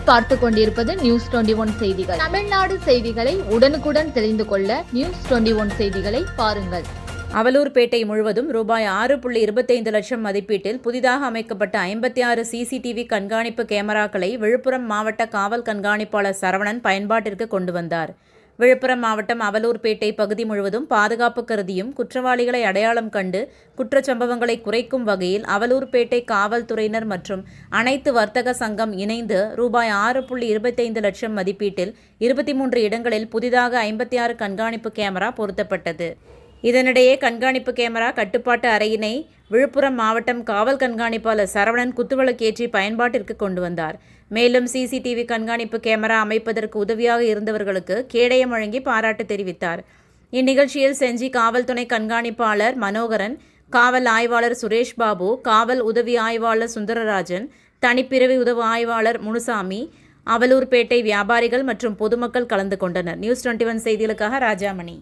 நீங்கள் பார்த்து கொண்டிருப்பது நியூஸ் 21 செய்திகள். தமிழ்நாடு செய்திகளை உடனுக்குடன் தெரிந்து கொள்ள நியூஸ் 21 செய்திகளை பாருங்கள். அவலூர்பேட்டை முழுவதும் ரூபாய் 6.25 லட்சம் மதிப்பீட்டில் புதிதாக அமைக்கப்பட்ட 56 சிசிடிவி கண்காணிப்பு கேமராக்களை விழுப்புரம் மாவட்ட காவல் கண்காணிப்பாளர் சரவணன் பயன்பாட்டிற்கு கொண்டு வந்தார். விழுப்புரம் மாவட்டம் அவலூர்பேட்டை பகுதி முழுவதும் பாதுகாப்பு கருதியும் குற்றவாளிகளை அடையாளம் கண்டு குற்றச்சம்பவங்களை குறைக்கும் வகையில் அவலூர்பேட்டை காவல்துறையினர் மற்றும் அனைத்து வர்த்தக சங்கம் இணைந்து ரூபாய் 6.25 லட்சம் மதிப்பீட்டில் 23 இடங்களில் புதிதாக 56 கண்காணிப்பு கேமரா பொருத்தப்பட்டது. இதனிடையே கண்காணிப்பு கேமரா கட்டுப்பாட்டு அறையினை விழுப்புரம் மாவட்டம் காவல் கண்காணிப்பாளர் சரவணன் குத்துவிளக்கேற்றி பயன்பாட்டிற்கு கொண்டு வந்தார். மேலும் சிசிடிவி கண்காணிப்பு கேமரா அமைப்பதற்கு உதவியாக இருந்தவர்களுக்கு கேடயம் வழங்கி பாராட்டு தெரிவித்தார். இந்நிகழ்ச்சியில் செஞ்சி காவல் துணை கண்காணிப்பாளர் மனோகரன், காவல் ஆய்வாளர் சுரேஷ் பாபு, காவல் உதவி ஆய்வாளர் சுந்தரராஜன், தனிப்பிரிவு உதவி ஆய்வாளர் முனுசாமி, அவலூர்பேட்டை வியாபாரிகள் மற்றும் பொதுமக்கள் கலந்து கொண்டனர். நியூஸ் 21 செய்திகளுக்காக ராஜாமணி.